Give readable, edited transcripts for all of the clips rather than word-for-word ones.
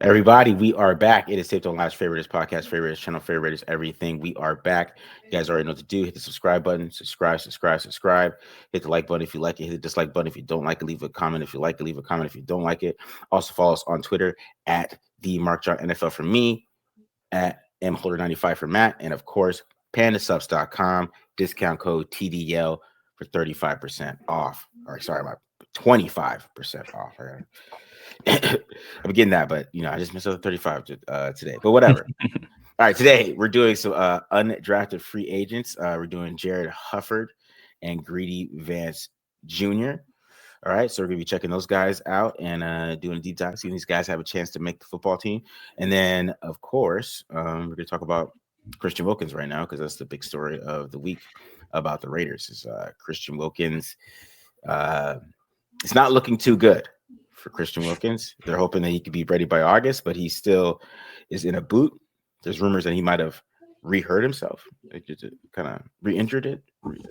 Everybody, we are back. It is Taped on Live's favorite podcast, favorite channel, favorite everything. We are back. You guys already know what to do. Hit the subscribe button. Subscribe. Hit the like button if you like it. Hit the dislike button if you don't like it. Leave a comment if you like it. Leave a comment if you don't like it. Also follow us on Twitter at the Mark John NFL for me, at mholder95 for Matt, and of course, pandasubs.com. Discount code TDL for 35% off. Or sorry, about 25% off. I'm getting that, but I just missed out the 35 today. But whatever. All right, today we're doing some undrafted free agents. We're doing Jarrod Hufford and Greedy Vance Jr. All right, so we're gonna be checking those guys out and doing a deep dive, seeing these guys have a chance to make the football team. And then, of course, we're gonna talk about Christian Wilkins right now because that's the big story of the week about the Raiders. Is Christian Wilkins? It's not looking too good for Christian Wilkins. They're hoping that he could be ready by August, but he still is in a boot. There's rumors that he might have re-hurt himself, kind of re-injured it.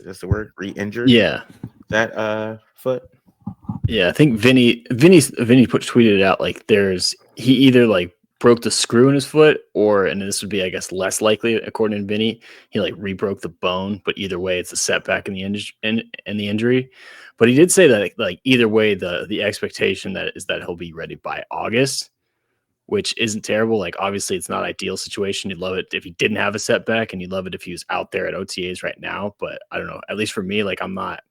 That's the word, re-injured. Yeah, that foot. Yeah, I think Vinny tweeted it out like he either like broke the screw in his foot, and this would be, I guess, less likely according to Vinny. He like re-broke the bone, but either way, it's a setback in the injury. But he did say that like either way, the expectation that is that he'll be ready by August, which isn't terrible. Like obviously, it's not an ideal situation. You'd love it if he didn't have a setback, and you'd love it if he was out there at OTAs right now. But I don't know. At least for me, like I'm not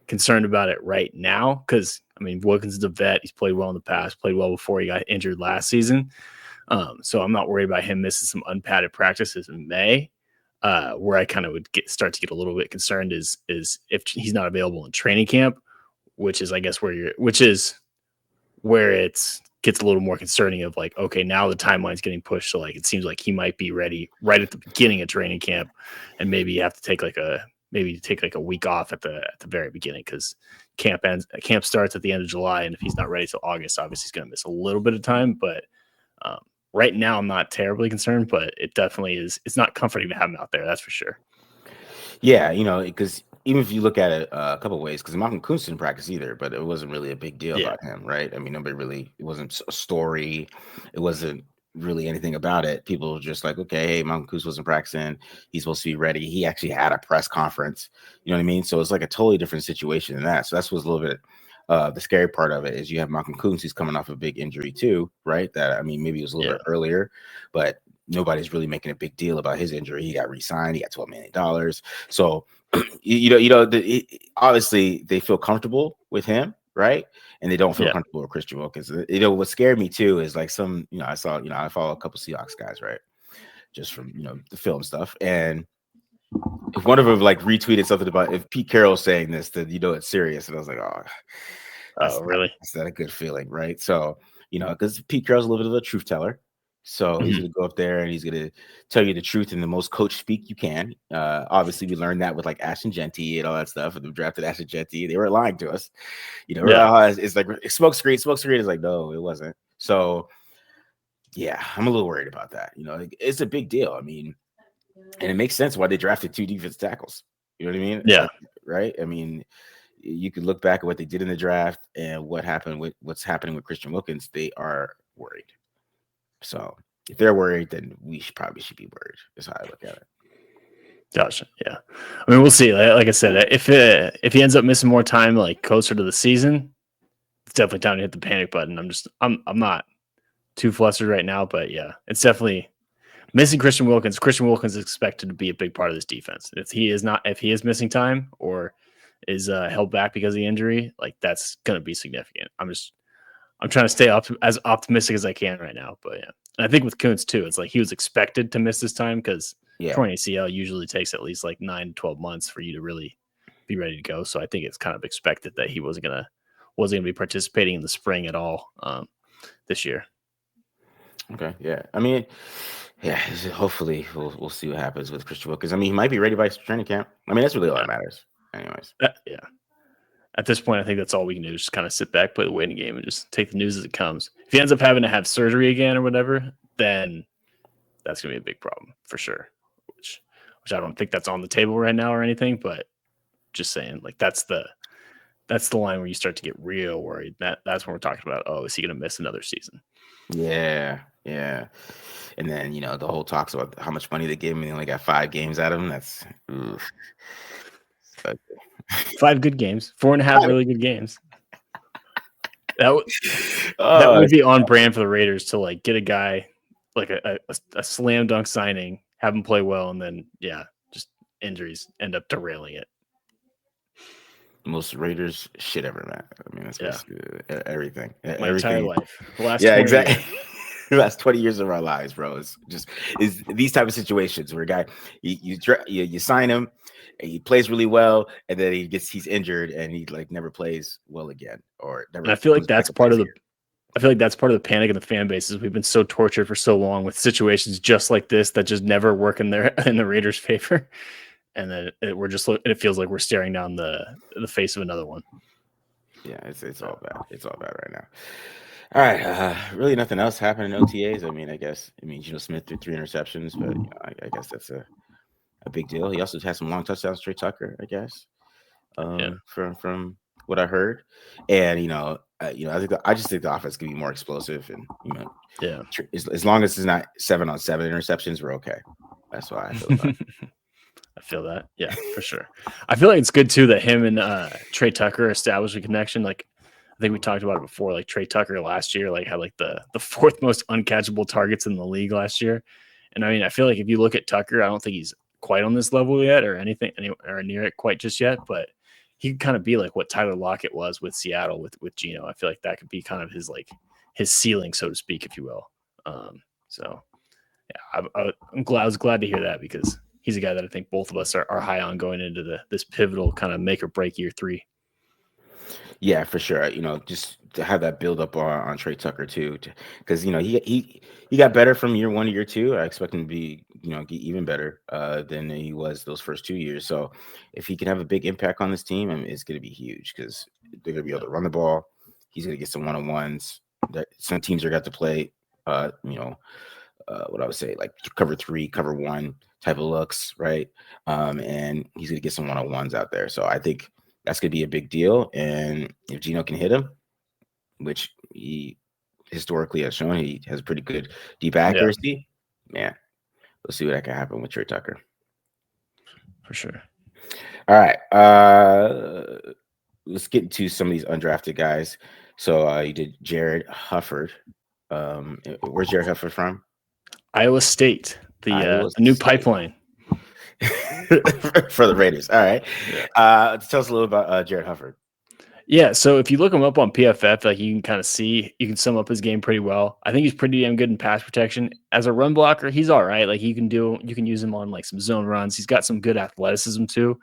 concerned about it right now because I mean Wilkins is a vet. He's played well in the past, played well before he got injured last season. So I'm not worried about him missing some unpadded practices in May. Where I kind of would start to get a little bit concerned is if he's not available in training camp, which is I guess where it gets a little more concerning of like, okay, now the timeline's getting pushed. So like, it seems like he might be ready right at the beginning of training camp, and maybe you have to take like a week off at the very beginning because camp starts at the end of July, and if he's not ready till August, obviously he's going to miss a little bit of time. But right now, I'm not terribly concerned, but it definitely is. It's not comforting to have him out there, that's for sure. Yeah, because even if you look at it a couple of ways, because Malcolm Kuntz didn't practice either, but it wasn't really a big deal about him, right? I mean, it wasn't a story. It wasn't really anything about it. People were just like, okay, hey, Malcolm Kuntz wasn't practicing. He's supposed to be ready. He actually had a press conference. You know what I mean? So it's like a totally different situation than that. So that's what's a little bit the scary part of it is you have Malcolm Kuntz who's coming off a big injury too, right? That, I mean, maybe it was a little bit earlier, but nobody's really making a big deal about his injury. He got re-signed. He got $12 million. So, obviously they feel comfortable with him, right? And they don't feel comfortable with Christian Wilkins. What scared me too is like I follow a couple Seahawks guys, right? Just from, the film stuff. And if one of them like retweeted something about if Pete Carroll's saying this, then it's serious. And I was like, really? That's not a good feeling, right? So, because Pete Carroll's a little bit of a truth teller. So he's going to go up there and he's going to tell you the truth in the most coach speak you can. Obviously, we learned that with like Ashton Genty and all that stuff. When they drafted Ashton Genty, they were lying to us. It's like smoke screen. Smoke screen is like, no, it wasn't. So, yeah, I'm a little worried about that. It's a big deal. I mean, and it makes sense why they drafted 2 defensive tackles. You know what I mean? Yeah. Right. I mean, you could look back at what they did in the draft and what's happening with Christian Wilkins. They are worried. So if they're worried, then we should be worried. That's how I look at it. Gotcha. Yeah. I mean, we'll see. Like I said, if he ends up missing more time, like closer to the season, it's definitely time to hit the panic button. I'm not too flustered right now, but yeah, it's definitely missing Christian Wilkins. Christian Wilkins is expected to be a big part of this defense. If he is missing time or is held back because of the injury, like that's going to be significant. I'm trying to stay as optimistic as I can right now, but yeah. And I think with Kuntz too, it's like he was expected to miss this time because torn ACL usually takes at least like 9 to 12 months for you to really be ready to go. So I think it's kind of expected that he wasn't gonna be participating in the spring at all this year. Okay, yeah. I mean, yeah. Hopefully, we'll see what happens with Christian Wilkins. I mean, he might be ready by training camp. I mean, that's really all that matters, anyways. Yeah. At this point, I think that's all we can do is just kind of sit back, play the waiting game, and just take the news as it comes. If he ends up having to have surgery again or whatever, then that's going to be a big problem for sure, which I don't think that's on the table right now or anything, but just saying, like, that's the line where you start to get real worried. That's when we're talking about, is he going to miss another season? Yeah. Yeah. And then, the whole talks about how much money they gave him. They only got 5 games out of him. That's oof. So- 5 good games, 4.5 really good games. That that oh, would be on brand for the Raiders to like get a guy like a slam dunk signing, have him play well, and then just injuries end up derailing it. most Raiders shit ever, man. I mean, that's basically everything. My entire Everything. life, the last Yeah, 20 exactly. years. The last 20 years of our lives, bro. It's just is these type of situations where a guy you sign him, and he plays really well, and then he's injured and he like never plays well again or And I never feel like comes back that's and part plays of the again. I feel like that's part of the panic in the fan base is we've been so tortured for so long with situations just like this that just never work in the Raiders' favor, and then it feels like we're staring down the face of another one. Yeah, it's all bad. It's all bad right now. All right, really nothing else happened in OTAs. I mean, Geno Smith threw 3 interceptions, but I guess that's a big deal. He also had some long touchdowns, Trey Tucker, I guess. From what I heard, and I just think the offense can be more explosive, and as long as it's not 7-on-7 interceptions, we're okay. That's why I feel about it. I feel that. Yeah, for sure. I feel like it's good too that him and Trey Tucker established a connection. Like I think we talked about it before. Like Trey Tucker last year, like had like the 4th most uncatchable targets in the league last year. And I mean, I feel like if you look at Tucker, I don't think he's quite on this level yet or anything or near it quite just yet, but he could kind of be like what Tyler Lockett was with Seattle with Geno. I feel like that could be kind of his ceiling, so to speak, if you will. So yeah, I was glad to hear that because he's a guy that I think both of us are high on going into this pivotal kind of make or break year 3. Yeah, for sure. Just to have that build up on Trey Tucker too, because he got better from year 1 to year 2. I expect him to be get even better than he was those first 2 years. So if he can have a big impact on this team, I mean, it's going to be huge because they're going to be able to run the ball. He's going to get some 1-on-1s. That some teams are got to play. What I would say like cover 3, cover 1 type of looks, right? And he's going to get some 1-on-1s out there. So I think that's going to be a big deal. And if Geno can hit him, which he historically has shown, he has pretty good deep accuracy. Man, let's see what that can happen with Trey Tucker. For sure. All right. Let's get into some of these undrafted guys. So you did Jarrod Hufford. Where's Jarrod Hufford from? Iowa State, the new pipeline. For the Raiders. All right. Yeah. Tell us a little about Jarrod Hufford. Yeah, so if you look him up on PFF, like you can kind of see, you can sum up his game pretty well. I think he's pretty damn good in pass protection. As a run blocker, he's all right. Like you can use him on like some zone runs. He's got some good athleticism too,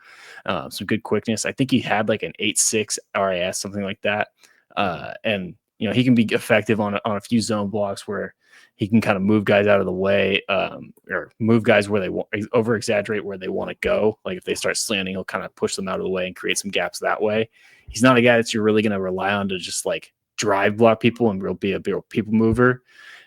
some good quickness. I think he had like an 8.6 RAS, something like that. And he can be effective on a few zone blocks where he can kind of move guys out of the way, or move guys where they want, over exaggerate where they want to go. Like if they start slanting, he'll kind of push them out of the way and create some gaps that way. He's not a guy that you're really going to rely on to just like drive block people and be a people mover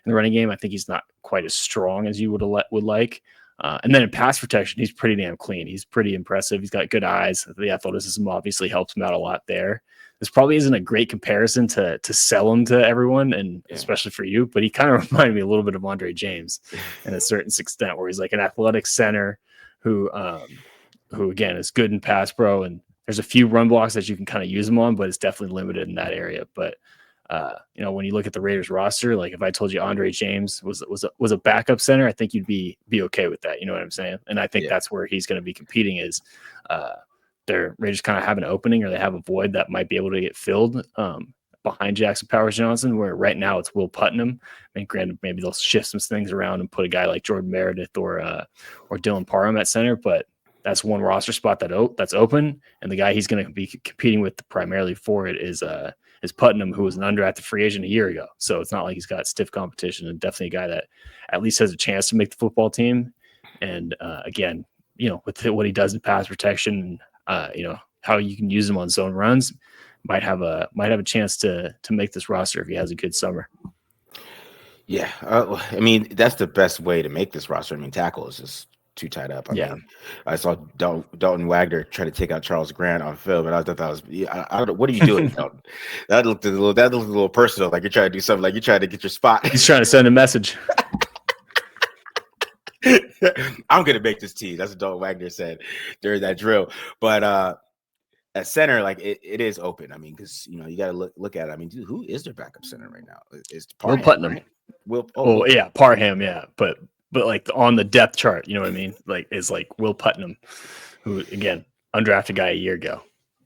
in the running game. I think he's not quite as strong as you would like. And then in pass protection, he's pretty damn clean. He's pretty impressive. He's got good eyes. The athleticism obviously helps him out a lot there. This probably isn't a great comparison to sell him to everyone, and especially for you, but he kind of reminded me a little bit of Andre James in a certain extent, where he's like an athletic center who again is good in pass pro, and there's a few run blocks that you can kind of use him on, but it's definitely limited in that area. But when you look at the Raiders roster, like if I told you Andre James was a backup center, I think you'd be okay with that. You know what I'm saying? And I think that's where he's going to be competing is their Raiders kind of have an opening or they have a void that might be able to get filled behind Jackson Powers Johnson, where right now it's Will Putnam. I mean, granted, maybe they'll shift some things around and put a guy like Jordan Meredith or Dylan Parham at center, but that's one roster spot that's open, and the guy he's going to be competing with primarily for it is Putnam, who was an undrafted free agent a year ago. So it's not like he's got stiff competition, and definitely a guy that at least has a chance to make the football team. And again, with what he does in pass protection, how you can use him on zone runs, might have a chance to make this roster if he has a good summer. Yeah, I mean that's the best way to make this roster. I mean, tackle is just too tied up. I Yeah. mean, I saw Dalton Wagner try to take out Charles Grant on film, and I thought that was I don't know, what are you doing, Dalton? That looked a little personal. Like you're trying to do something. Like you're trying to get your spot. He's trying to send a message. I'm gonna make this team. That's what Dalton Wagner said during that drill. But at center, like it is open. I mean, because you got to look at it. I mean, dude, who is their backup center right now? It's Will Parham, Putnam. right? Will Yeah, Parham, yeah. But like on the depth chart, you know what I mean? Like it's like Will Putnam, who again, undrafted guy a year ago.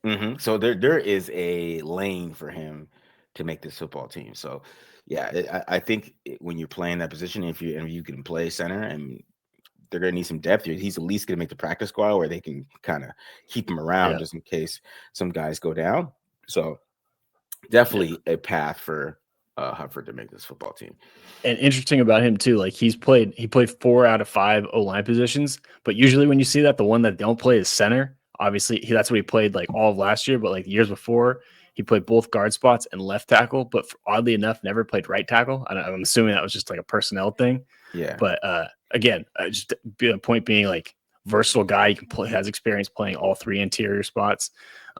Mm-hmm. So there is a lane for him to make this football team. So yeah, I think when you're playing that position, if you can play center, and they're gonna need some depth, he's at least gonna make the practice squad where they can kind of keep him around just in case some guys go down. So definitely a path for Hufford to make this football team. And interesting about him too, like he played 4 out of 5 O-line positions, but usually when you see that, the one that don't play is center. Obviously, that's what he played like all of last year, but like years before, he played both guard spots and left tackle, but oddly enough, never played right tackle. I'm assuming that was just like a personnel thing. Yeah. But again, just the point being like versatile guy, he can play, has experience playing all 3 interior spots.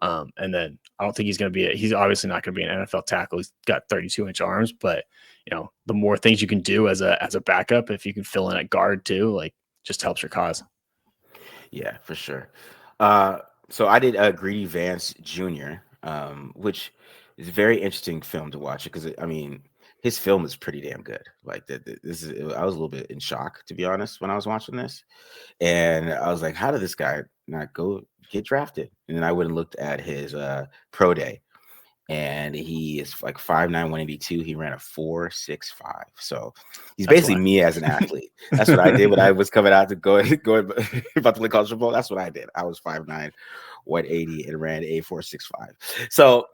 And then I don't think he's obviously not going to be an NFL tackle. He's got 32-inch arms, but the more things you can do as a backup, if you can fill in at guard too, like just helps your cause. Yeah, for sure. So I did Greedy Vance Jr., which is a very interesting film to watch because I mean his film is pretty damn good. Like this is I was a little bit in shock, to be honest, when I was watching this, and I was like, how did this guy not get drafted? And then I went and looked at his pro day, and he is like 5'9", 182. He ran a 4.65. So he's basically me as an athlete. That's what I did when I was coming out to go about to play college football. That's what I did. I was 5'9", 180 and ran a 4.65. So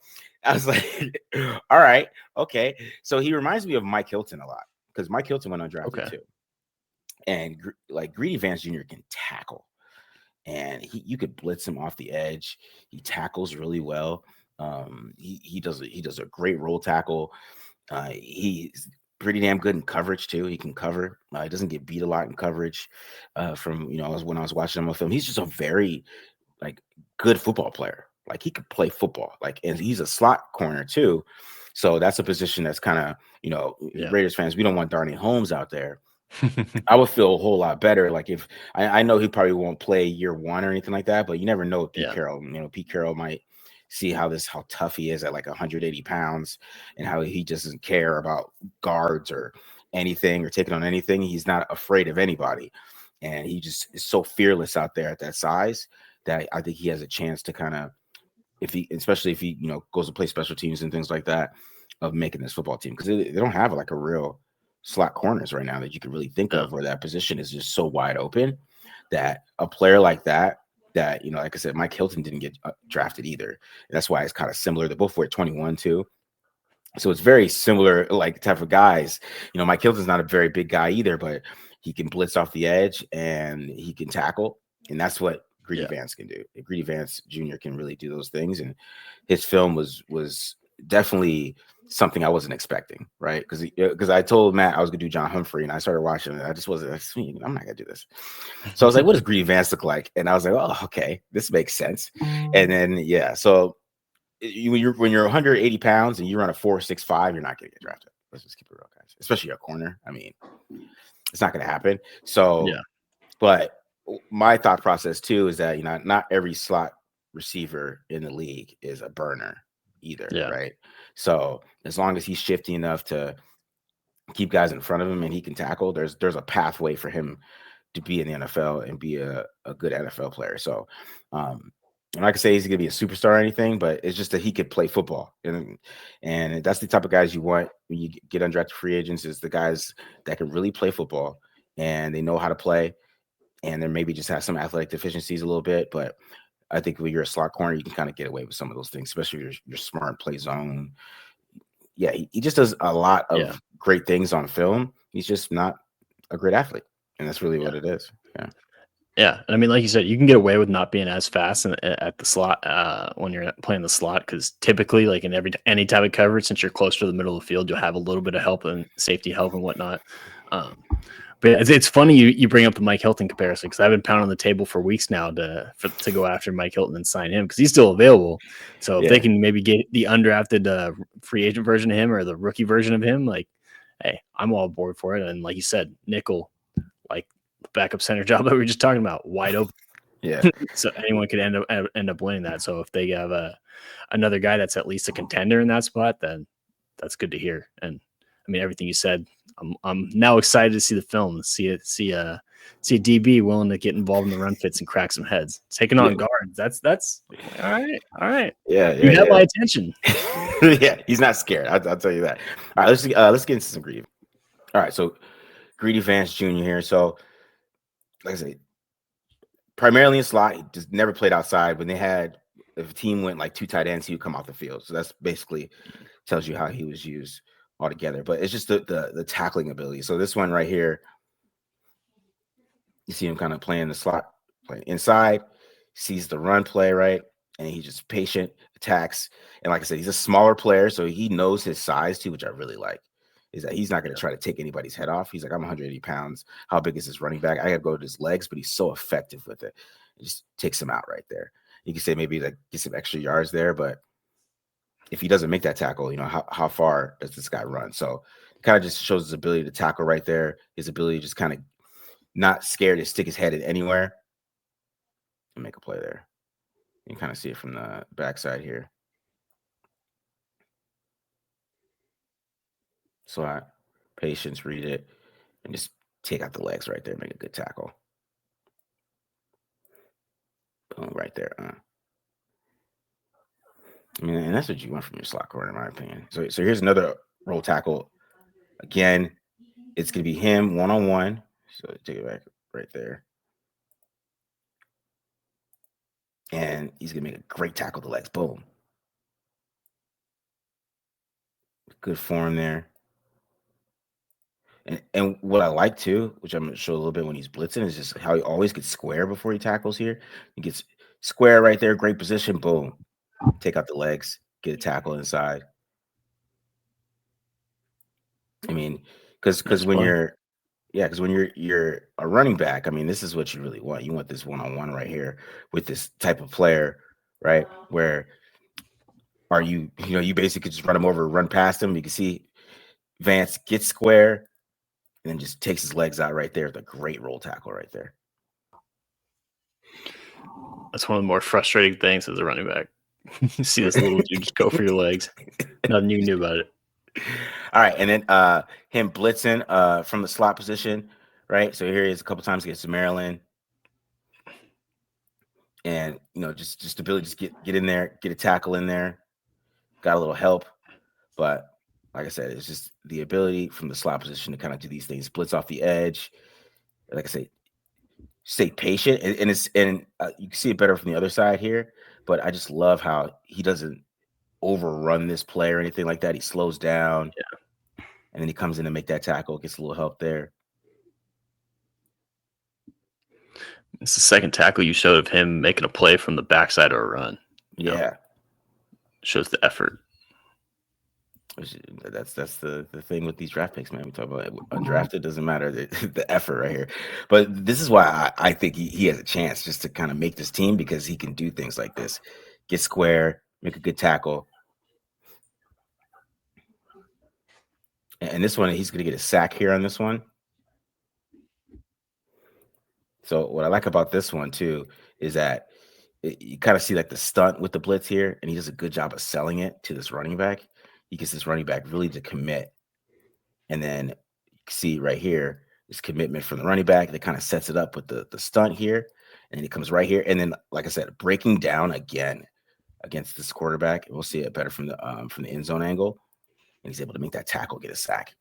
I was like, all right, okay. So he reminds me of Mike Hilton a lot because Mike Hilton went undrafted too. And like Greedy Vance Jr. can tackle, and you could blitz him off the edge. He tackles really well. He does a great roll tackle. He's pretty damn good in coverage too. He can cover. He doesn't get beat a lot in coverage. From when I was watching him on film, he's just a very like good football player. Like he could play football. Like, and he's a slot corner too. So that's a position that's kind of Raiders fans. We don't want Darnay Holmes out there. I would feel a whole lot better. Like if I know he probably won't play year 1 or anything like that, but you never know with Pete Carroll. Pete Carroll might see how tough he is at like 180 pounds and how he just doesn't care about guards or anything or taking on anything. He's not afraid of anybody. And he just is so fearless out there at that size that I think he has a chance to kind of, especially if he goes to play special teams and things like that, of making this football team. Because they don't have like a real slot corners right now that you can really think of where that position is just so wide open that a player like that, like I said, Mike Hilton didn't get drafted either. And that's why it's kind of similar. They both were at 21 too. So it's very similar, like type of guys. Mike Hilton's not a very big guy either, but he can blitz off the edge and he can tackle. And that's what Greedy Vance can do. Greedy Vance Jr. can really do those things. And his film was definitely something I wasn't expecting, right? Because I told Matt I was gonna do John Humphrey, and I started watching it. I just wasn't. I'm not gonna do this. So I was like, "What does Greedy Vance look like?" And I was like, "Oh, okay, this makes sense." And then so when you're 180 pounds and you run a 4.65, you're not gonna get drafted. Let's just keep it real, guys. Especially a corner. I mean, it's not gonna happen. So, but my thought process too is that not every slot receiver in the league is a burner either, right? So as long as he's shifty enough to keep guys in front of him and he can tackle, there's a pathway for him to be in the NFL and be a good NFL player. So I'm not gonna say he's gonna be a superstar or anything, but it's just that he could play football, and that's the type of guys you want when you get undrafted free agents, is the guys that can really play football and they know how to play, and then maybe just have some athletic deficiencies a little bit, but I think when you're a slot corner, you can kind of get away with some of those things, especially if you're smart, play zone. Yeah, he just does a lot of great things on film. He's just not a great athlete, and that's really what it is. Yeah. Yeah, and I mean, like you said, you can get away with not being as fast at the slot when you're playing the slot, because typically, like in any type of coverage, since you're close to the middle of the field, you'll have a little bit of help and safety help and whatnot. But it's funny you bring up the Mike Hilton comparison because I've been pounding on the table for weeks now to go after Mike Hilton and sign him because he's still available. So if they Yeah, can maybe get the undrafted free agent version of him or the rookie version of him, like, hey, I'm all aboard for it. And like you said, nickel, like the backup center job that we were just talking about, wide open. yeah, So anyone could end up winning that. So if they have another guy that's at least a contender in that spot, then that's good to hear. And I mean, everything you said, I'm now excited to see the film, see a DB willing to get involved in the run fits and crack some heads, taking yeah, on guards. That's all right. All right, yeah, you have yeah, my attention. yeah. Yeah, he's not scared. I'll tell you that. All right, let's get into some greedy. All right, so greedy Vance Jr. here. So, like I said, primarily in slot, he just never played outside. When they had, if a team went like two tight ends, he would come off the field. So that's basically tells you how he was used altogether. But it's just the tackling ability. So this one right here, you see him kind of playing the slot, playing inside, sees the run play, right? And he's just patient, attacks. And like I said, he's a smaller player, so he knows his size too, which I really like. Is that he's not going to try to take anybody's head off. He's like, I'm 180 pounds. How big is this running back? I got to go to his legs, but he's so effective with it. It just takes him out right there. You can say maybe like get some extra yards there, but if he doesn't make that tackle, how far does this guy run? So it kind of just shows his ability to tackle right there, his ability to just kind of not scared to stick his head in anywhere and make a play there. You can kind of see it from the backside here. So patience, read it, and just take out the legs right there, make a good tackle. Boom, right there. I mean, and that's what you want from your slot corner, in my opinion. So here's another roll tackle. Again, it's going to be him one-on-one. So take it back right there. And he's going to make a great tackle to the legs. Boom. Good form there. And what I like too, which I'm going to show a little bit when he's blitzing, is just how he always gets square before he tackles here. He gets square right there, great position, boom. Take out the legs, get a tackle inside. I mean, because when you're a running back, I mean, this is what you really want. You want this one-on-one right here with this type of player, right? Where you basically just run him over, run past him. You can see Vance gets square and then just takes his legs out right there with a great roll tackle right there. That's one of the more frustrating things as a running back. You see this little dude just go for your legs. Nothing you can do about it. All right, and then him blitzing from the slot position, right? So here he is a couple times against Maryland. And just the ability to just get in there, get a tackle in there, got a little help. But like I said, it's just the ability from the slot position to kind of do these things, blitz off the edge. Like I say, stay patient, and you can see it better from the other side here. But I just love how he doesn't overrun this play or anything like that. He slows down, and then he comes in to make that tackle, gets a little help there. It's the second tackle you showed of him making a play from the backside or a run. Yeah, shows the effort. That's the thing with these draft picks, man. We talk about undrafted, doesn't matter the effort right here. But this is why I think he has a chance just to kind of make this team, because he can do things like this, get square, make a good tackle. And this one, he's going to get a sack here on this one. So what I like about this one too is that you kind of see like the stunt with the blitz here, and he does a good job of selling it to this running back. He gets this running back really to commit. And then you can see right here, this commitment from the running back that kind of sets it up with the stunt here. And he comes right here. And then, like I said, breaking down again against this quarterback. We'll see it better from the end zone angle. And he's able to make that tackle, get a sack.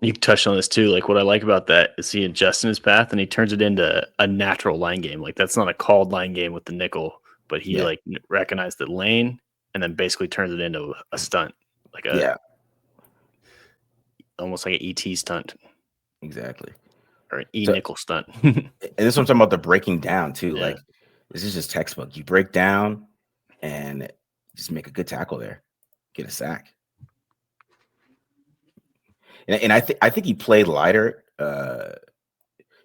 You touched on this too. Like, what I like about that is he adjusts in his path and he turns it into a natural line game. Like, that's not a called line game with the nickel, but he like recognized the lane and then basically turns it into a stunt, like almost like an ET stunt. Exactly. Or an nickel stunt. And this one I'm talking about the breaking down too. Yeah. Like, this is just textbook. You break down and just make a good tackle there, get a sack. And I think he played lighter. I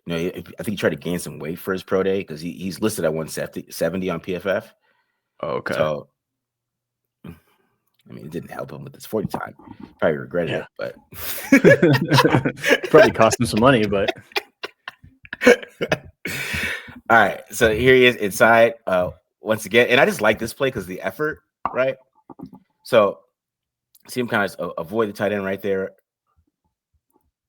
think he tried to gain some weight for his pro day because he's listed at 170 on PFF. Oh, okay. So, I mean, it didn't help him with his 40 time. Probably regretted Yeah. it, but probably cost him some money, but all right. So here he is inside once again, and I just like this play because the effort, right? So see him kind of avoid the tight end right there,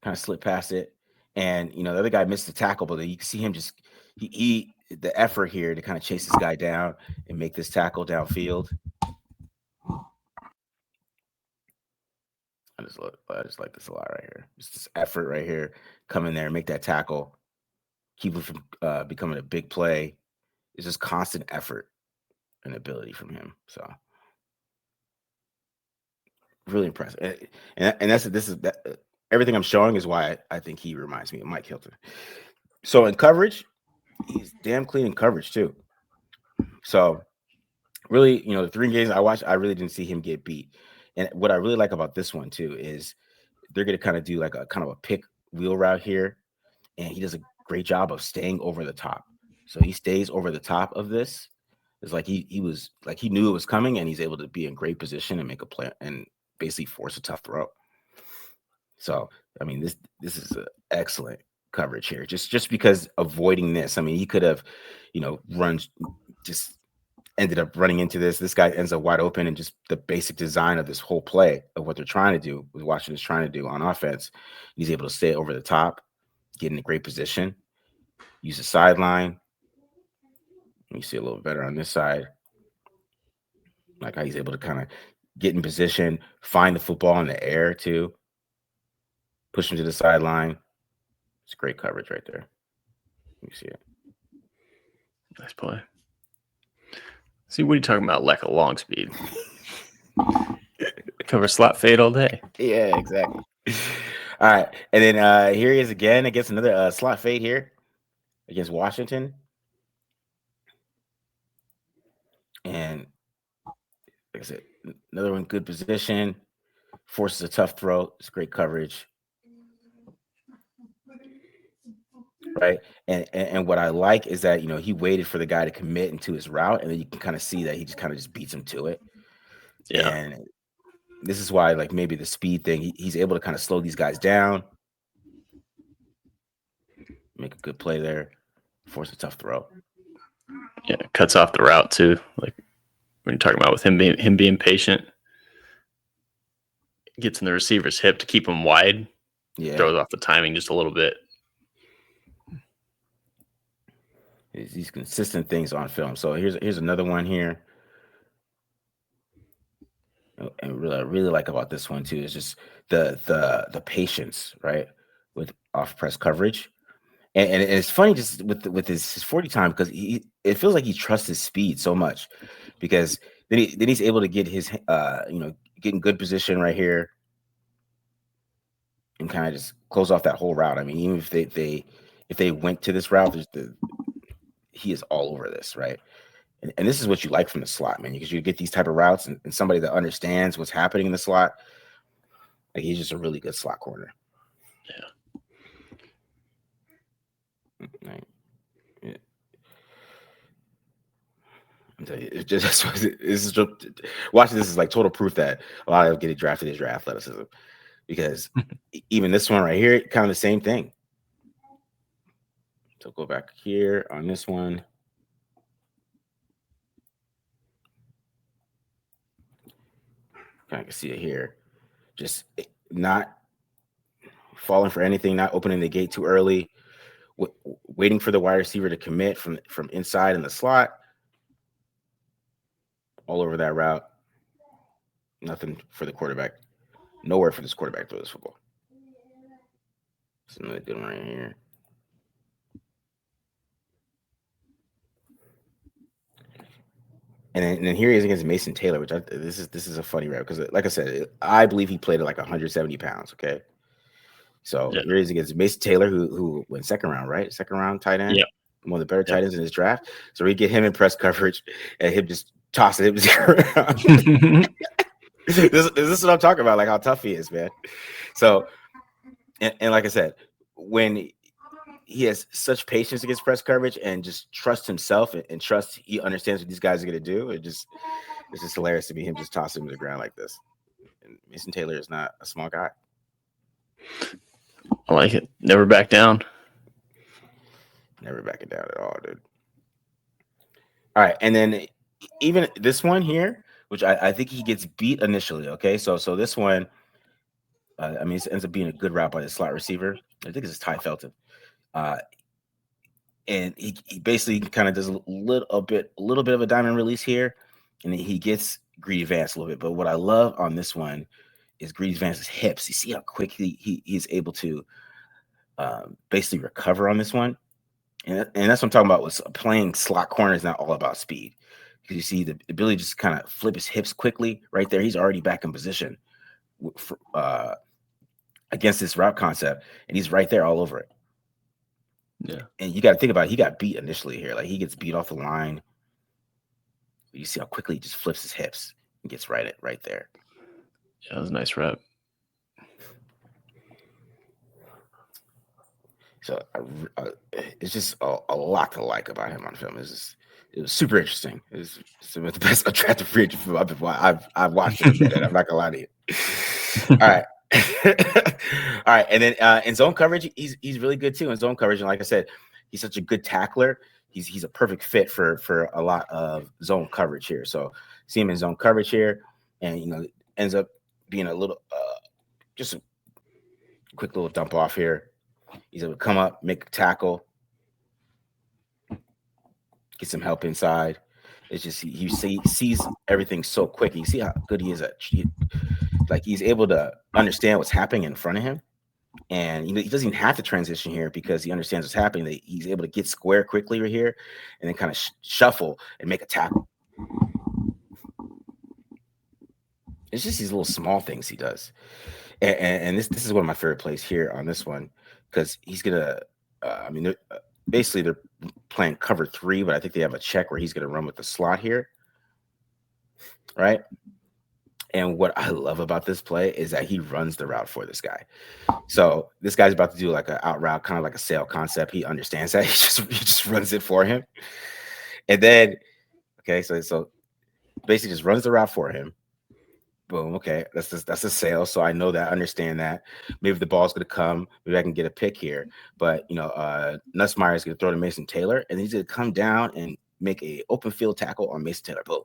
kind of slip past it, and the other guy missed the tackle, but you can see him just he the effort here to kind of chase this guy down and make this tackle downfield. I just like this a lot right here. Just this effort right here, come in there, make that tackle, keep it from becoming a big play. It's just constant effort and ability from him. So really impressive. And everything I'm showing is why I think he reminds me of Mike Hilton. So in coverage, he's damn clean in coverage too. So really, the 3 games I watched, I really didn't see him get beat. And what I really like about this one too is they're going to kind of do like a kind of a pick wheel route here, and he does a great job of staying over the top. So he stays over the top of this. It's like he was like he knew it was coming, and he's able to be in great position and make a play and basically force a tough throw. So I mean, this is an excellent coverage here, just because avoiding this. I mean, he could have, run just ended up running into this. This guy ends up wide open, and just the basic design of this whole play of what they're trying to do, what Washington is trying to do on offense. He's able to stay over the top, get in a great position, use the sideline. You see a little better on this side, like how he's able to kind of get in position, find the football in the air too, push him to the sideline. It's great coverage right there. You see it. Nice play. See, what are you talking about? Lack of long speed. Cover slot fade all day. Yeah, exactly. All right. And then here he is again against another slot fade here against Washington. And like I said, another one, good position, forces a tough throw. It's great coverage. Right. And what I like is that, he waited for the guy to commit into his route, and then you can kind of see that he just kind of just beats him to it. Yeah. And this is why, like, maybe the speed thing, he's able to kind of slow these guys down, make a good play there, force a tough throw. Yeah, it cuts off the route too. Like when you're talking about with him being patient, gets in the receiver's hip to keep him wide. Yeah, throws off the timing just a little bit. These consistent things on film. So here's another one here. And really, I really like about this one too is just the patience, right, with off press coverage, and it's funny just with his 40 time, because it feels like he trusts his speed so much, because then he's able to get his get in good position right here and kind of just close off that whole route. I mean, even if they went to this route, he is all over this, right? And this is what you like from the slot, man, because you get these type of routes and somebody that understands what's happening in the slot. Like, he's just a really good slot corner. Yeah. Right. Yeah. It just watching this is like total proof that a lot of getting drafted is your athleticism, because even this one right here, kind of the same thing. So go back here on this one. I can see it here. Just not falling for anything, not opening the gate too early, waiting for the wide receiver to commit from inside in the slot. All over that route. Nothing for the quarterback. Nowhere for this quarterback to throw this football. It's another good one right here. And then here he is against Mason Taylor, which this is a funny route, because, like I said, I believe he played at like 170 pounds. Okay, so here he is against Mason Taylor, who went second round, right? Second round tight end. Yeah, one of the better tight ends in his draft. So we get him in press coverage and him just tossing him around. This is what I'm talking about, like how tough he is, man. So And like I said, when he has such patience against press coverage and just trust himself and trust he understands what these guys are going to do, it's just hilarious to me him just tossing him to the ground like this. And Mason Taylor is not a small guy. I like it. Never back down. Never backing down at all, dude. All right, and then even this one here, which I think he gets beat initially. Okay, so this one, I mean, it ends up being a good route by the slot receiver. I think it's Ty Felton. Uh, and he basically kind of does a little bit of a diamond release here, and then he gets Greedy Vance a little bit. But what I love on this one is Greedy Vance's hips. You see how quickly he's able to basically recover on this one, and that's what I'm talking about. Was playing slot corner is not all about speed, because you see the ability to just kind of flip his hips quickly right there. He's already back in position against this route concept, and he's right there all over it. Yeah. And you got to think about it. He got beat initially here. Like, he gets beat off the line. You see how quickly he just flips his hips and gets right there. Yeah, that was a nice rep. So it's just a lot to like about him on film. It was super interesting. It was some of the best attractive free agent film I've watched in a minute. I'm not gonna lie to you. All right. All right, and then in zone coverage, he's really good too in zone coverage. And like I said, he's such a good tackler. He's a perfect fit for a lot of zone coverage here. So see him in zone coverage here, and ends up being a little just a quick little dump off here. He's able to come up, make a tackle, get some help inside. It's just he sees everything so quick. You see how good he is at he's able to understand what's happening in front of him. And he doesn't even have to transition here because he understands what's happening. That he's able to get square quickly right here and then kind of shuffle and make a tackle. It's just these little small things he does. And this is one of my favorite plays here on this one, because he's gonna. Basically they're playing cover 3, but I think they have a check where he's gonna run with the slot here, right? And what I love about this play is that he runs the route for this guy. So this guy's about to do like an out route, kind of like a sail concept. He understands that. He just runs it for him. And then, okay, so basically just runs the route for him. Boom. Okay, that's a sail. So I know that, understand that. Maybe the ball's gonna come. Maybe I can get a pick here. But Nussmeier is gonna throw to Mason Taylor, and he's gonna come down and make a open field tackle on Mason Taylor. Boom.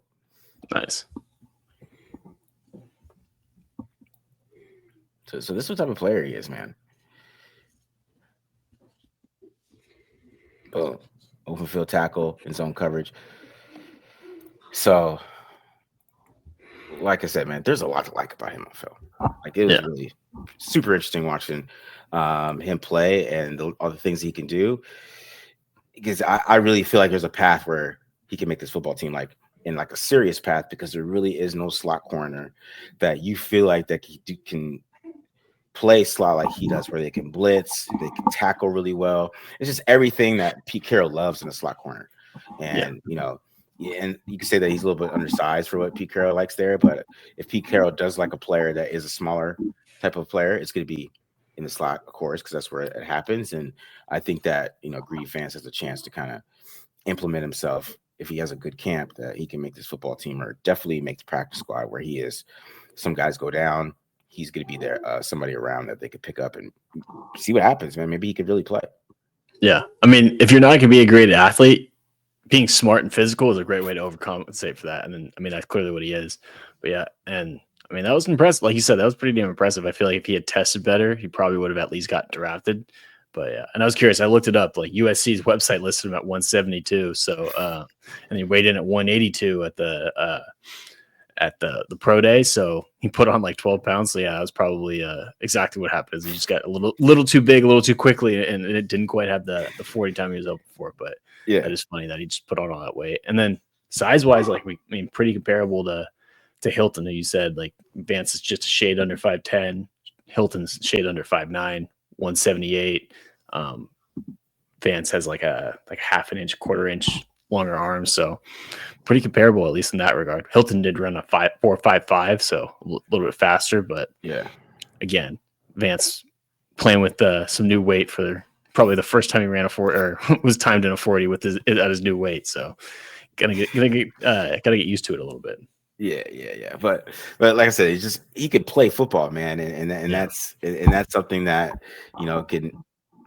Nice. So this is what type of player he is, man. Boom. Open field tackle in zone coverage. So, like I said, man, there's a lot to like about him on film. Like, it was really super interesting watching him play and all the things he can do. Because I really feel like there's a path where he can make this football team in a serious path, because there really is no slot corner that you feel like that he can play slot like he does, where they can blitz, they can tackle really well. It's just everything that Pete Carroll loves in a slot corner. And and you can say that he's a little bit undersized for what Pete Carroll likes there, but if Pete Carroll does like a player that is a smaller type of player, it's going to be in the slot, of course, because that's where it happens. And I think that Greedy Vance has a chance to kind of implement himself, if he has a good camp, that he can make this football team, or definitely make the practice squad where he is. Some guys go down, he's going to be there, somebody around that they could pick up and see what happens, man. Maybe he could really play. Yeah. I mean, if you're not going to be a great athlete, being smart and physical is a great way to overcompensate for that. And then, I mean, that's clearly what he is. But yeah, and I mean, that was impressive. Like you said, that was pretty damn impressive. I feel like if he had tested better, he probably would have at least got drafted. But yeah, and I was curious. I looked it up. Like, USC's website listed him at 172. So, and he weighed in at 182 at the pro day. So he put on like 12 pounds. So yeah, that was probably exactly what happened. Is he just got a little too big, a little too quickly, and it didn't quite have the 40 time he was open for. But yeah, it is funny that he just put on all that weight. And then size wise, like, pretty comparable to Hilton, who you said, like, Vance is just a shade under 5'10", Hilton's shade under 5'9", 178. Vance has like half an inch, quarter inch longer arms, so pretty comparable, at least in that regard. Hilton did run a 4.55, so a little bit faster, but yeah, again, Vance playing with some new weight for probably the first time he ran a 40 or was timed in a 40 with his at his new weight. So gotta get used to it a little bit. Yeah. But like I said, he could play football, man, and that's something that can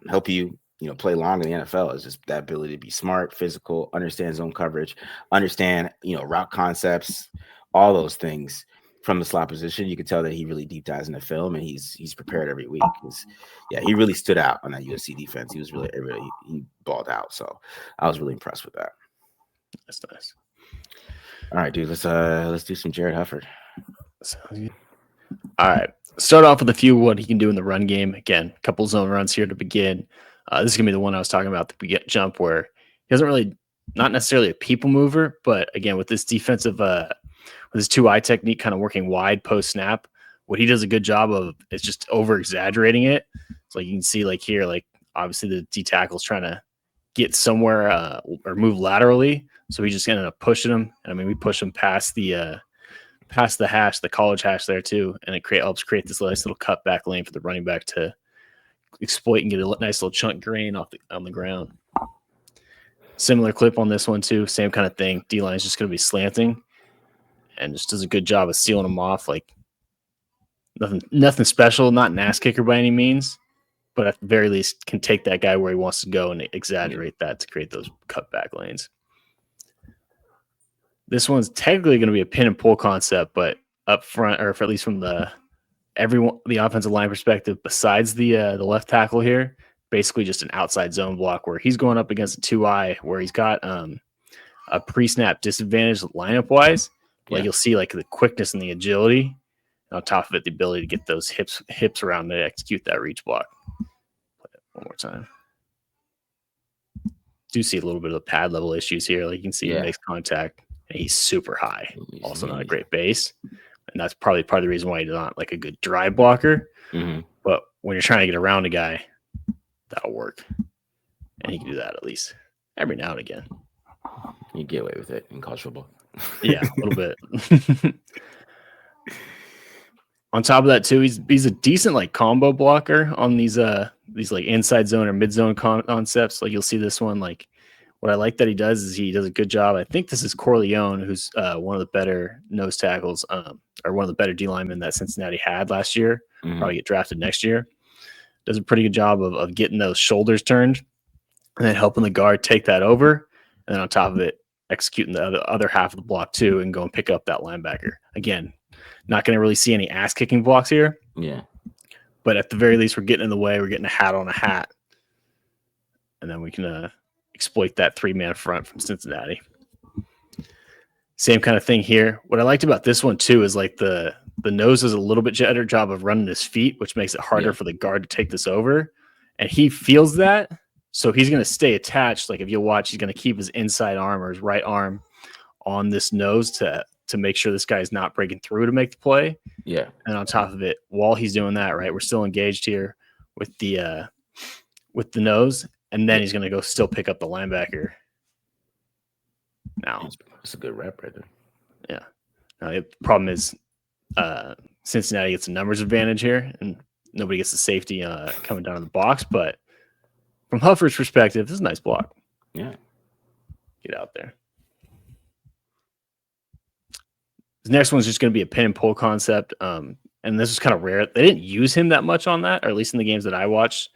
help you play long in the NFL. Is just that ability to be smart, physical, understand zone coverage, understand route concepts, all those things from the slot position. You can tell that he really deep dives in the film, and he's prepared every week. He really stood out on that USC defense. He was really he balled out. So I was really impressed with that. That's nice. All right, dude. Let's do some Jarrod Hufford. All right. Start off with a few what he can do in the run game. Again, a couple zone runs here to begin. This is gonna be the one I was talking about, the jump, where he doesn't really, not necessarily a people mover, but again, with this defensive, with his 2-eye technique, kind of working wide post snap, what he does a good job of is just over exaggerating it. So like you can see, like here, like obviously the D tackle's trying to get somewhere or move laterally, so he just ended up pushing him. And I mean, we push him past the hash, the college hash there too, and it helps create this nice little cutback lane for the running back to exploit and get a nice little chunk grain on the ground. Similar clip on this one too, same kind of thing. D line is just going to be slanting, and just does a good job of sealing them off. Like nothing special, not an ass kicker by any means, but at the very least can take that guy where he wants to go and exaggerate that to create those cutback lanes. This one's technically going to be a pin and pull concept, but up front, or at least from the offensive line perspective, besides the left tackle here, basically just an outside zone block where he's going up against a 2-eye where he's got a pre-snap disadvantage lineup wise. Like you'll see like the quickness and the agility, and on top of it, the ability to get those hips around to execute that reach block. Play it one more time. Do see a little bit of the pad level issues here. Like you can see he makes contact. And he's super high. Also not a great base. And that's probably part of the reason why he's not like a good drive blocker. Mm-hmm. But when you're trying to get around a guy, that'll work. And he can do that at least every now and again. You get away with it in college football. Yeah, a little bit. On top of that, too, he's a decent like combo blocker on these like inside zone or mid zone concepts. Like you'll see this one, like what I like that he does is he does a good job. I think this is Corleone, who's one of the better nose tackles, or one of the better D linemen that Cincinnati had last year. Mm-hmm. Probably get drafted next year. Does a pretty good job of getting those shoulders turned and then helping the guard take that over. And then on top of it, executing the other half of the block too and go and pick up that linebacker. Again, not going to really see any ass kicking blocks here. Yeah. But at the very least, we're getting in the way. We're getting a hat on a hat. And then we can exploit that 3-man front from Cincinnati. Same kind of thing here. What I liked about this one too is like the nose does a little bit better job of running his feet, which makes it harder for the guard to take this over. And he feels that. So he's going to stay attached. Like if you'll watch, he's going to keep his inside arm or his right arm on this nose to make sure this guy's not breaking through to make the play. Yeah. And on top of it, while he's doing that, right, we're still engaged here with the nose. And then he's going to go still pick up the linebacker. Now, that's a good rep right there. Yeah. Now, the problem is Cincinnati gets a numbers advantage here, and nobody gets the safety coming down in the box. But from Hufford's perspective, this is a nice block. Yeah. Get out there. The next one's just going to be a pin and pull concept. And this is kind of rare. They didn't use him that much on that, or at least in the games that I watched.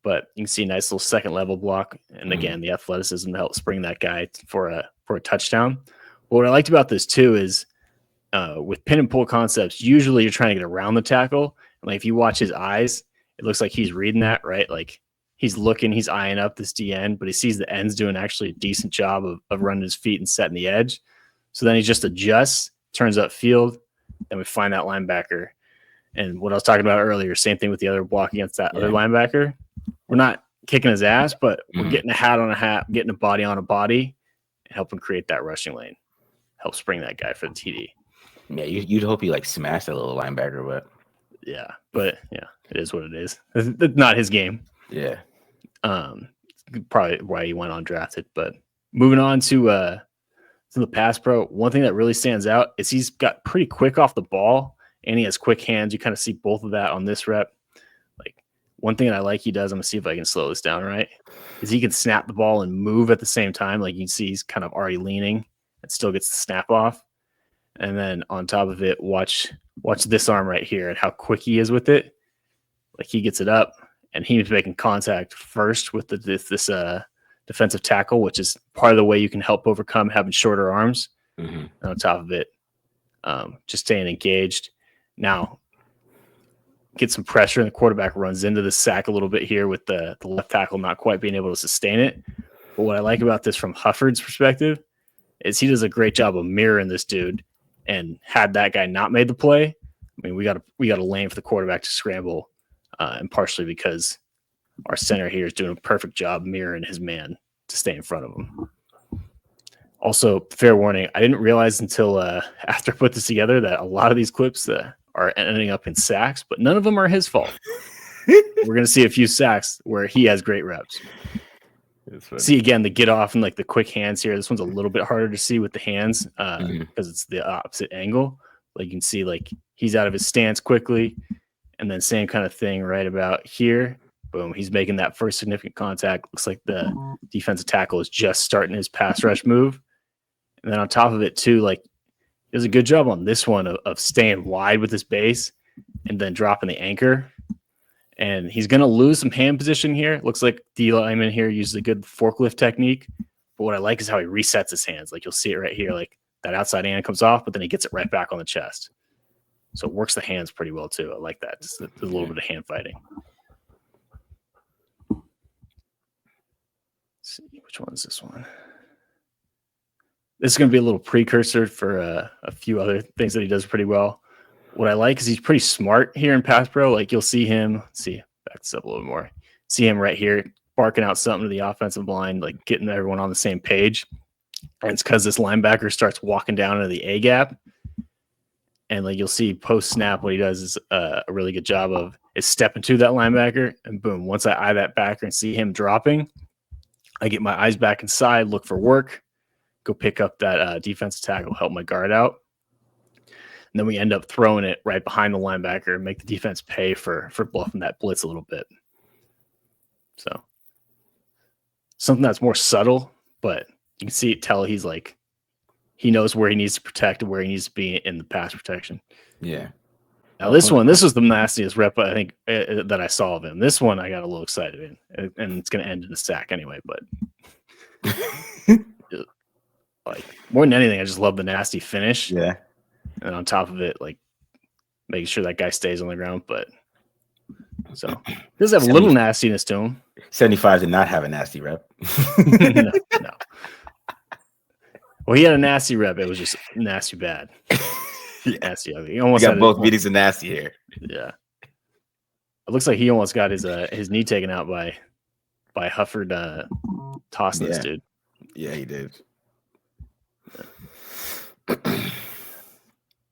But you can see a nice little second level block. And again, the athleticism to help spring that guy for a touchdown. But what I liked about this too is with pin and pull concepts, usually you're trying to get around the tackle. And like if you watch his eyes, it looks like he's reading that, right? Like he's looking, he's eyeing up this DN, but he sees the end's doing actually a decent job of running his feet and setting the edge. So then he just adjusts, turns up field, and we find that linebacker. And what I was talking about earlier, same thing with the other block against that other linebacker. We're not kicking his ass, but we're getting a hat on a hat, getting a body on a body, and helping create that rushing lane. Help spring that guy for the TD. Yeah, you'd hope he like smashed that little linebacker, but it is what it is. It's not his game. Yeah. Probably why he went undrafted. But moving on to the pass pro, one thing that really stands out is he's got pretty quick off the ball and he has quick hands. You kind of see both of that on this rep. Like one thing that I like he does, I'm going to see if I can slow this down right, is he can snap the ball and move at the same time. Like you can see he's kind of already leaning and still gets the snap off. And then on top of it, watch this arm right here and how quick he is with it. Like he gets it up and he's making contact first with this defensive tackle, which is part of the way you can help overcome having shorter arms. Mm-hmm. And on top of it, just staying engaged. Now, get some pressure, and the quarterback runs into the sack a little bit here with the left tackle not quite being able to sustain it. But what I like about this from Hufford's perspective is he does a great job of mirroring this dude. And had that guy not made the play, I mean, we got a lane for the quarterback to scramble, and partially because our center here is doing a perfect job mirroring his man to stay in front of him. Also, fair warning, I didn't realize until after I put this together that a lot of these clips are ending up in sacks, but none of them are his fault. We're going to see a few sacks where he has great reps. See, again, the get off and like the quick hands here. This one's a little bit harder to see with the hands because it's the opposite angle. Like you can see, like he's out of his stance quickly, and then same kind of thing right about here. Boom, he's making that first significant contact. Looks like the defensive tackle is just starting his pass rush move. And then on top of it, too, like he does a good job on this one of staying wide with his base and then dropping the anchor. And he's going to lose some hand position here. Looks like D lineman here uses a good forklift technique. But what I like is how he resets his hands. Like you'll see it right here. Like that outside hand comes off, but then he gets it right back on the chest. So it works the hands pretty well, too. I like that. Just a little bit of hand fighting. Let's see, which one is this one? This is going to be a little precursor for a few other things that he does pretty well. What I like is he's pretty smart here in pass pro. Like you'll see him, back this up a little more. See him right here barking out something to the offensive line, like getting everyone on the same page. And it's because this linebacker starts walking down into the A gap. And like you'll see post snap, what he does is a really good job of is stepping to that linebacker. And boom, once I eye that backer and see him dropping, I get my eyes back inside, look for work, go pick up that defensive tackle, help my guard out. And then we end up throwing it right behind the linebacker and make the defense pay for bluffing that blitz a little bit. So something that's more subtle, but you can tell he's like, he knows where he needs to protect and where he needs to be in the pass protection. Yeah. Now this was the nastiest rep I think that I saw of him. This one I got a little excited in, and it's going to end in a sack anyway. But like more than anything, I just love the nasty finish. Yeah. And on top of it, like making sure that guy stays on the ground. But so he does have a little nastiness to him. 75 did not have a nasty rep. No. Well, he had a nasty rep. It was just nasty bad. Nasty ugly. He almost got both meetings of nasty here. Yeah. It looks like he almost got his knee taken out by Hufford tossing this dude. Yeah, he did.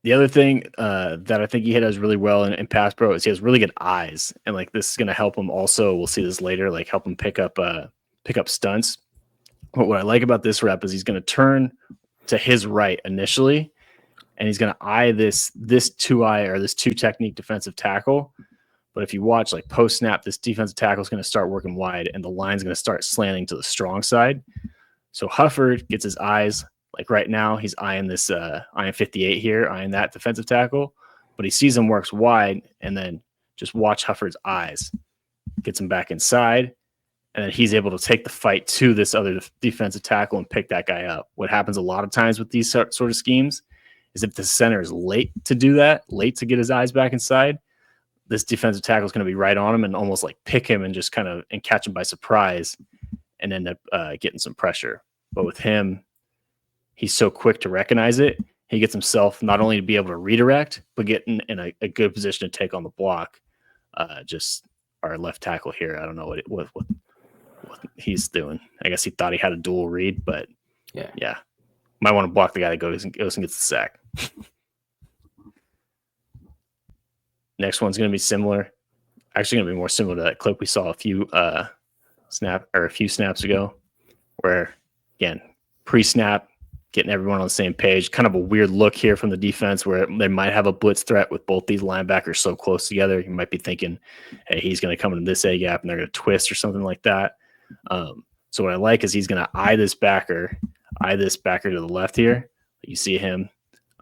The other thing that I think he does really well in pass pro is he has really good eyes, and like this is going to help him. Also, we'll see this later. Like help him pick up stunts. But what I like about this rep is he's going to turn to his right initially, and he's going to eye this two technique defensive tackle. But if you watch like post snap, this defensive tackle is going to start working wide, and the line's going to start slanting to the strong side. So Hufford gets his eyes. Like right now, he's eyeing this eyeing 58 here, eyeing that defensive tackle, but he sees him works wide, and then just watch Hufford's eyes, gets him back inside, and then he's able to take the fight to this other defensive tackle and pick that guy up. What happens a lot of times with these sort of schemes is if the center is late to do that, late to get his eyes back inside, this defensive tackle is going to be right on him and almost like pick him and just kind of and catch him by surprise and end up getting some pressure. But with him, he's so quick to recognize it. He gets himself not only to be able to redirect, but get in a good position to take on the block. Just our left tackle here. I don't know what he's doing. I guess he thought he had a dual read, but yeah. Might want to block the guy that goes and gets the sack. Next one's going to be similar. Actually, going to be more similar to that clip we saw a few snaps ago, where again pre-snap getting everyone on the same page. Kind of a weird look here from the defense where they might have a blitz threat with both these linebackers so close together. You might be thinking, hey, he's going to come into this A gap and they're going to twist or something like that. So what I like is he's going to eye this backer to the left here. You see him.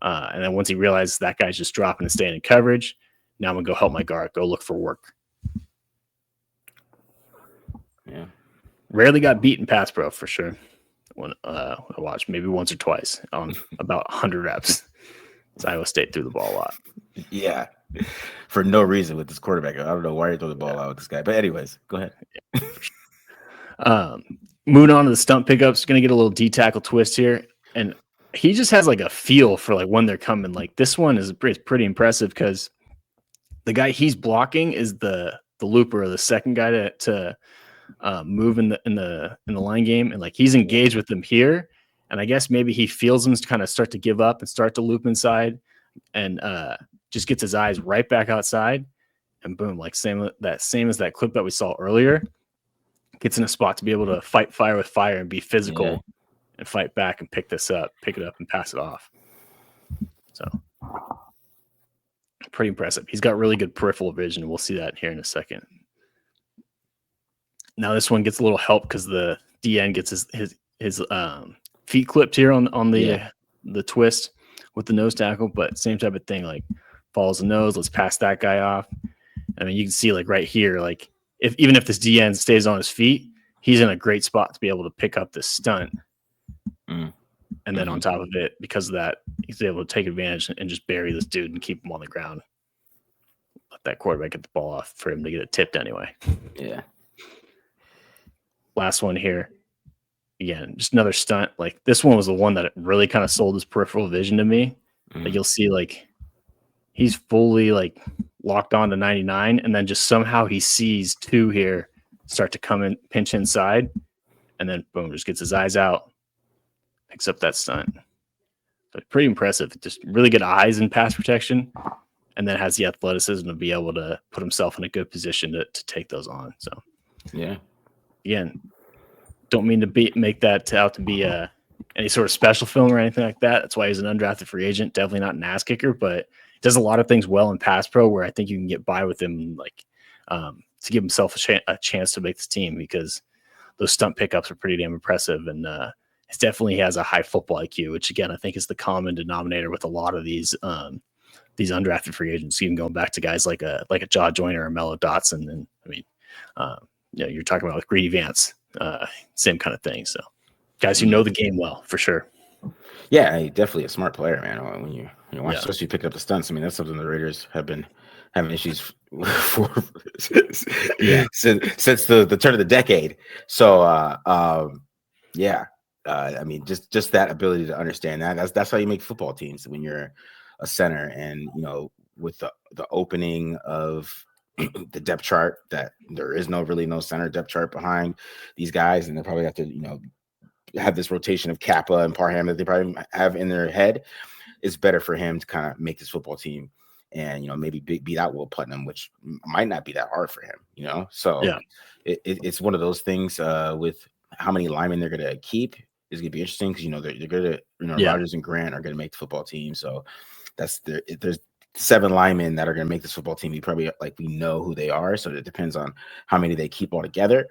And then once he realizes that guy's just dropping and staying in coverage, now I'm going to go help my guard, go look for work. Yeah. Rarely got beat in pass pro for sure. When I watched maybe once or twice on about 100 reps. So Iowa State threw the ball a lot. Yeah. For no reason with this quarterback. I don't know why you're throwing the ball out with this guy. But anyways, go ahead. Moving on to the stunt pickups, going to get a little D tackle twist here. And he just has like a feel for like when they're coming. Like this one is pretty impressive because the guy he's blocking is the looper or the second guy to move in the line game, and like he's engaged with them here, and I guess maybe he feels them kind of start to give up and start to loop inside, and just gets his eyes right back outside, and boom, like same as that clip that we saw earlier, gets in a spot to be able to fight fire with fire and be physical and fight back and pick it up and pass it off. So pretty impressive. He's got really good peripheral vision, and we'll see that here in a second. Now this one gets a little help because the DN gets his feet clipped here on the twist with the nose tackle, but same type of thing, like follows the nose, let's pass that guy off. I mean, you can see like right here, like even if this DN stays on his feet, he's in a great spot to be able to pick up this stunt. And then on top of it, because of that, he's able to take advantage and just bury this dude and keep him on the ground. Let that quarterback get the ball off for him to get it tipped anyway. Yeah. Last one here. Again, just another stunt. Like this one was the one that really kind of sold his peripheral vision to me. Like you'll see like he's fully like locked on to 99, and then just somehow he sees two here start to come in, pinch inside, and then boom, just gets his eyes out, picks up that stunt. So pretty impressive. Just really good eyes in pass protection, and then has the athleticism to be able to put himself in a good position to take those on. So yeah. Again, don't mean to make that out to be any sort of special film or anything like that. That's why he's an undrafted free agent. Definitely not an ass kicker, but does a lot of things well in pass pro where I think you can get by with him, like to give himself a chance to make this team, because those stunt pickups are pretty damn impressive. And it definitely has a high football IQ, which again, I think is the common denominator with a lot of these undrafted free agents, even going back to guys like a Jaw Joyner or Mello Dotson. And I mean, you're talking about with Greedy Vance, same kind of thing. So guys who know the game well, for sure. Yeah, definitely a smart player, man. When you watch, especially pick up the stunts. I mean, that's something the Raiders have been having issues for since the turn of the decade. So, I mean, just that ability to understand that's how you make football teams when you're a center, and with the opening of the depth chart, that there is no center depth chart behind these guys, and they probably have to have this rotation of Kappa and Parham that they probably have in their head. It's better for him to kind of make this football team and maybe beat out Will Putnam, which might not be that hard for him. So it's one of those things with how many linemen they're gonna keep is gonna be interesting, because they're gonna Rodgers and Grant are gonna make the football team. So there's 7 linemen that are going to make this football team. We know who they are. So it depends on how many they keep all together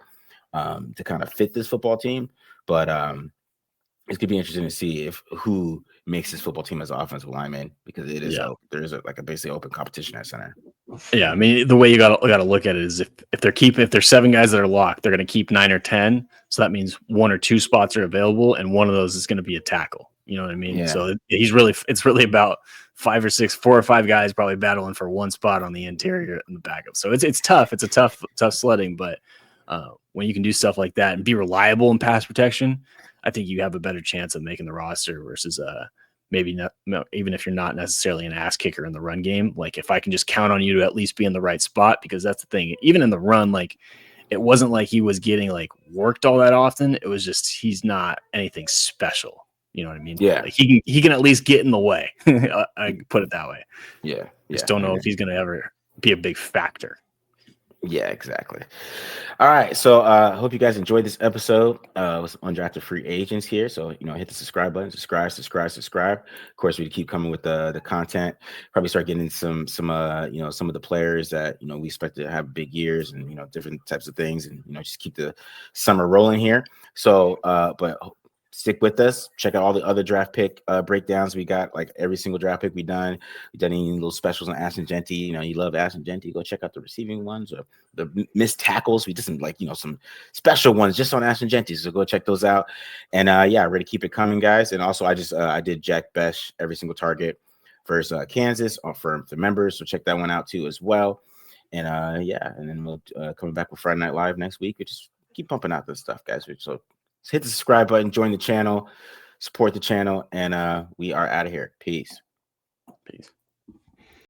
to kind of fit this football team. But it's going to be interesting to see who makes this football team as an offensive lineman, because it is there is a basically open competition at center. Yeah, I mean, the way you got to look at it is if there's 7 guys that are locked, they're going to keep 9 or 10. So that means 1 or 2 spots are available, and one of those is going to be a tackle. You know what I mean? Yeah. So it's really about 4 or 5 guys probably battling for one spot on the interior and the backup. So it's tough. It's a tough sledding, but when you can do stuff like that and be reliable in pass protection, I think you have a better chance of making the roster versus maybe not, even if you're not necessarily an ass kicker in the run game. Like if I can just count on you to at least be in the right spot, because that's the thing. Even in the run, like it wasn't like he was getting like worked all that often. It was just he's not anything special. You know what I mean? Yeah. Like he can at least get in the way. I put it that way. Yeah. Just don't know if he's going to ever be a big factor. Yeah, exactly. All right. So I hope you guys enjoyed this episode with some undrafted free agents here. So, hit the subscribe button, subscribe. Of course, we keep coming with the content. Probably start getting some of the players that, we expect to have big years and, different types of things and, just keep the summer rolling here. So, but stick with us. Check out all the other draft pick breakdowns we got. Like every single draft pick we've done any little specials on Ashton Genty. You love Ashton Genty. Go check out the receiving ones or the missed tackles. We did some some special ones just on Ashton Genty. So go check those out. And yeah, ready to keep it coming, guys. And also I did Jack Besh every single target versus Kansas for the members. So check that one out too as well. And yeah, and then we'll coming back with Friday Night Live next week. We just keep pumping out this stuff, guys. So hit the subscribe button, join the channel, support the channel, and we are out of here. Peace. Peace.